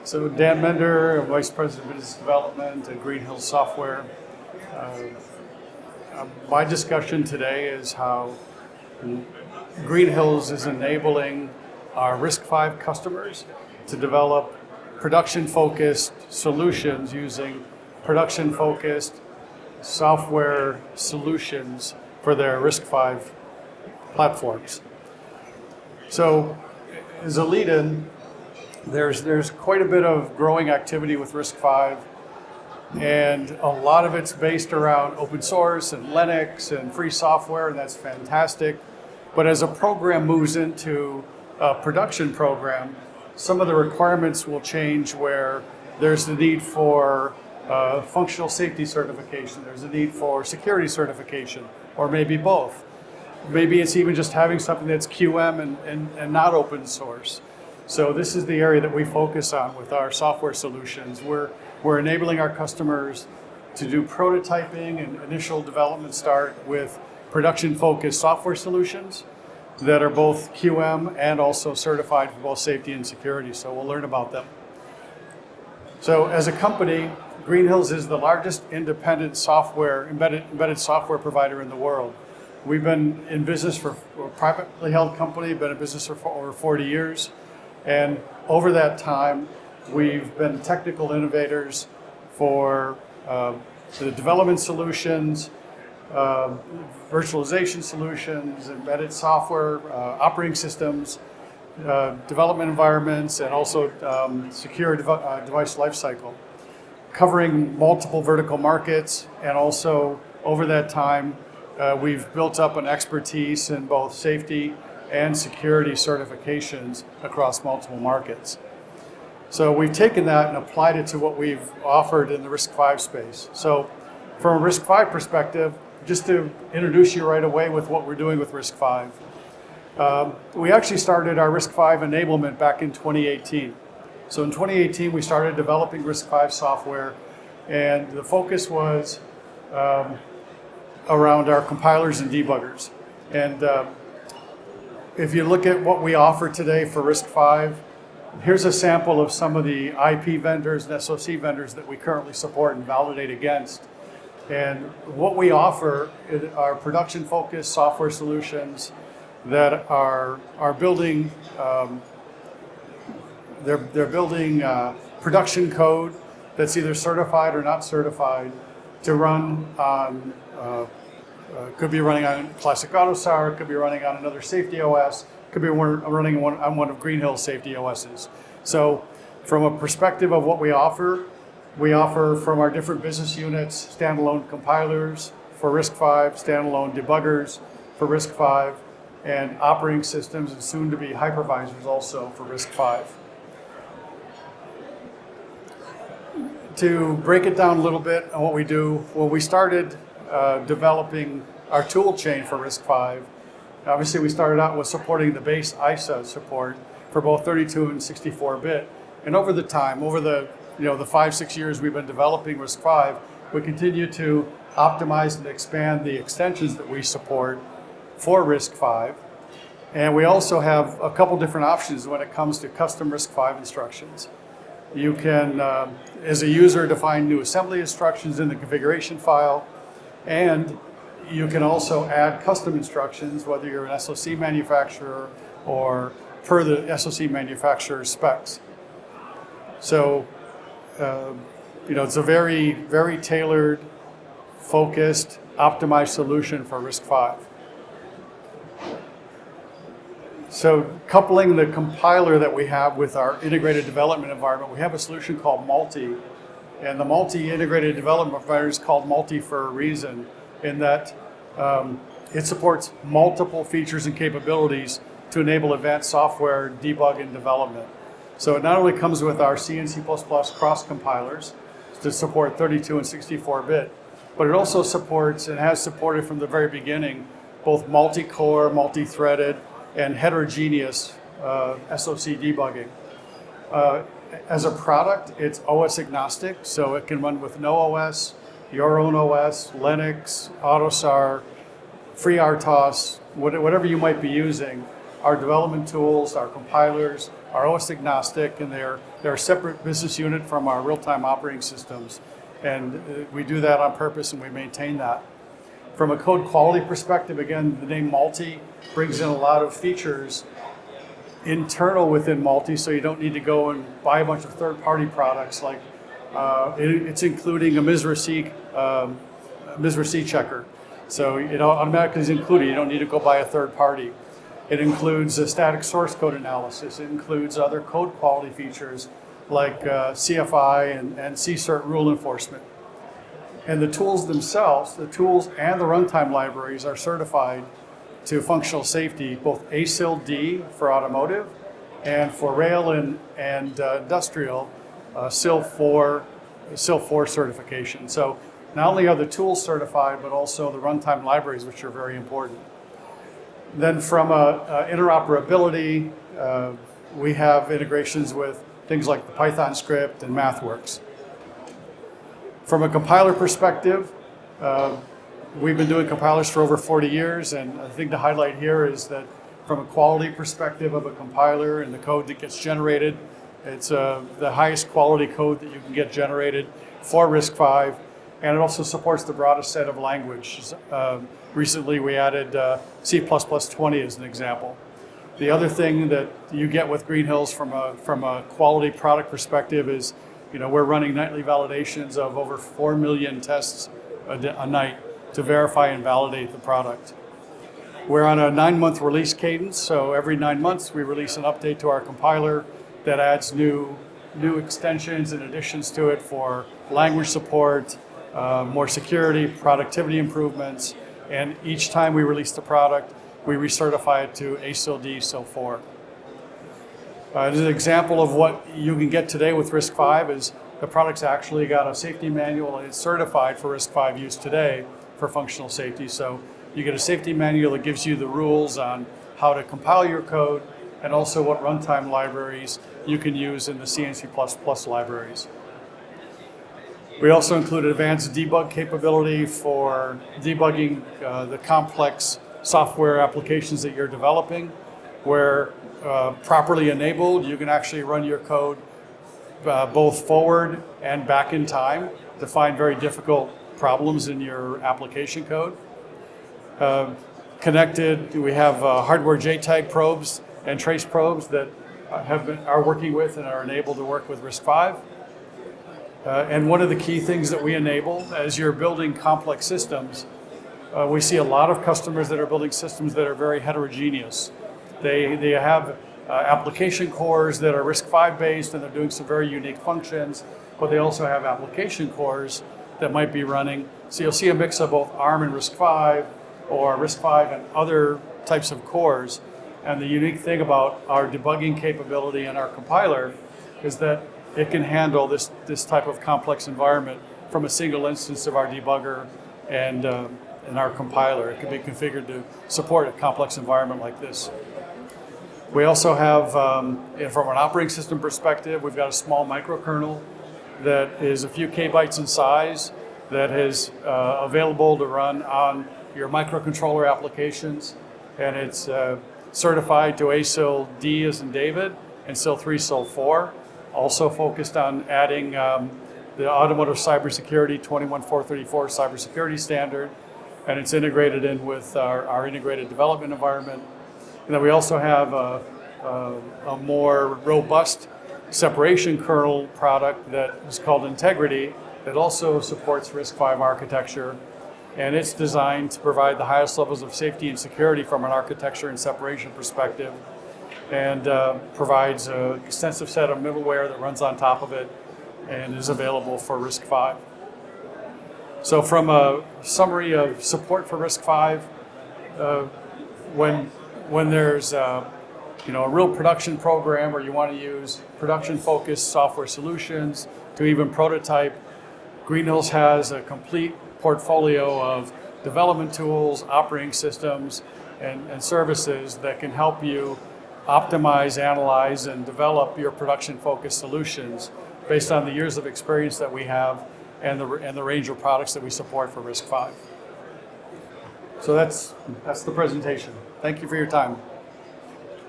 So Dan Mender, Vice President of Business Development at Green Hills Software. My discussion today is how Green Hills is enabling our RISC-V customers to develop production-focused solutions using production-focused software solutions for their RISC-V platforms. So as a lead-in, there's quite a bit of growing activity with RISC-V, and a lot of it's based around open source and Linux and free software, and that's fantastic. But as a program moves into a production program, some of the requirements will change where there's the need for functional safety certification, there's a need for security certification, or maybe both. Maybe it's even just having something that's QM and not open source. So this is the area that we focus on with our software solutions. We're enabling our customers to do prototyping and initial development start with production-focused software solutions that are both QM and also certified for both safety and security. So we'll learn about them. So as a company, Green Hills is the largest independent software, embedded software provider in the world. We've been in business we're a privately held company, been in business for over 40 years. And over that time, we've been technical innovators for the development solutions, virtualization solutions, embedded software, operating systems, development environments, and also secure device lifecycle, covering multiple vertical markets. And also over that time, we've built up an expertise in both safety and security certifications across multiple markets. So we've taken that and applied it to what we've offered in the RISC-V space. So from a RISC-V perspective, just to introduce you right away with what we're doing with RISC-V, we actually started our RISC-V enablement back in 2018. So in 2018, we started developing RISC-V software, and the focus was around our compilers and debuggers. And if you look at what we offer today for RISC-V, here's a sample of some of the IP vendors and SoC vendors that we currently support and validate against. And what we offer are production-focused software solutions that are building they're building production code that's either certified or not certified to run on. Could be running on classic AUTOSAR, could be running on another safety OS, could be running on one of Green Hill's safety OSs. So from a perspective of what we offer from our different business units, standalone compilers for RISC-V, standalone debuggers for RISC-V, and operating systems and soon to be hypervisors also for RISC-V. To break it down a little bit on what we do, when we started developing our tool chain for RISC-V, obviously we started out with supporting the base ISA support for both 32 and 64-bit. And over the 5-6 years we've been developing RISC-V, we continue to optimize and expand the extensions that we support for RISC-V. And we also have a couple different options when it comes to custom RISC-V instructions. You can, as a user, define new assembly instructions in the configuration file. And you can also add custom instructions, whether you're an SoC manufacturer or per the SoC manufacturer's specs. So, it's a very, very tailored, focused, optimized solution for RISC-V. So, coupling the compiler that we have with our integrated development environment, we have a solution called Multi. And the multi-integrated development environment is called Multi for a reason, in that it supports multiple features and capabilities to enable advanced software debug and development. So it not only comes with our C and C++ cross compilers to support 32 and 64-bit, but it also supports and has supported from the very beginning both multi-core, multi-threaded, and heterogeneous SoC debugging. As a product, it's OS agnostic, so it can run with no OS, your own OS, Linux, AUTOSAR, FreeRTOS, whatever you might be using. Our development tools, our compilers, are OS agnostic, and they're They're a separate business unit from our real-time operating systems, and we do that on purpose and we maintain that. From a code quality perspective, again, the name Multi brings in a lot of features internal within Multi, so you don't need to go and buy a bunch of third-party products. Like it's including a MISRA-C checker, so it automatically is included. You don't need to go buy a third party. It includes a static source code analysis. It includes other code quality features like CFI and CCERT rule enforcement. And the tools themselves, the tools and the runtime libraries are certified to functional safety, both ASIL D for automotive and for rail and industrial, SIL 4 certification. So not only are the tools certified, but also the runtime libraries, which are very important. Then from interoperability, we have integrations with things like the Python script and MathWorks. From a compiler perspective, we've been doing compilers for over 40 years, and the thing to highlight here is that from a quality perspective of a compiler and the code that gets generated, it's the highest quality code that you can get generated for RISC-V, and it also supports the broadest set of languages. Recently we added C++20 as an example. The other thing that you get with Green Hills from a quality product perspective is, we're running nightly validations of over 4 million tests a night to verify and validate the product. We're on a 9-month release cadence, so every 9 months we release an update to our compiler that adds new extensions and additions to it for language support, more security, productivity improvements, and each time we release the product, we recertify it to ASIL D SIL 4. As an example of what you can get today with RISC-V is the product's actually got a safety manual and it's certified for RISC-V use today for functional safety. So you get a safety manual that gives you the rules on how to compile your code and also what runtime libraries you can use in the C and C++ libraries. We also include advanced debug capability for debugging the complex software applications that you're developing, where properly enabled, you can actually run your code both forward and back in time to find very difficult problems in your application code. Connected, we have hardware JTAG probes and trace probes that are working with and are enabled to work with RISC-V. And one of the key things that we enable as you're building complex systems, we see a lot of customers that are building systems that are very heterogeneous. They have application cores that are RISC-V based and they're doing some very unique functions, but they also have application cores that might be running. So you'll see a mix of both ARM and RISC-V, or RISC-V and other types of cores. And the unique thing about our debugging capability and our compiler is that it can handle this type of complex environment from a single instance of our debugger and our compiler. It can be configured to support a complex environment like this. We also have, from an operating system perspective, we've got a small microkernel that is a few kbytes in size that is available to run on your microcontroller applications, and it's certified to ASIL D as in David and SIL 3 SIL 4. Also focused on adding the automotive cybersecurity 21434 cybersecurity standard, and it's integrated in with our integrated development environment. And then we also have a more robust separation kernel product that is called Integrity that also supports RISC-V architecture, and it's designed to provide the highest levels of safety and security from an architecture and separation perspective, and provides an extensive set of middleware that runs on top of it and is available for RISC-V. So from a summary of support for RISC-V, when there's a real production program where you want to use production-focused software solutions to even prototype, Green Hills has a complete portfolio of development tools, operating systems, and services that can help you optimize, analyze, and develop your production-focused solutions based on the years of experience that we have and the range of products that we support for RISC-V. So that's the presentation. Thank you for your time.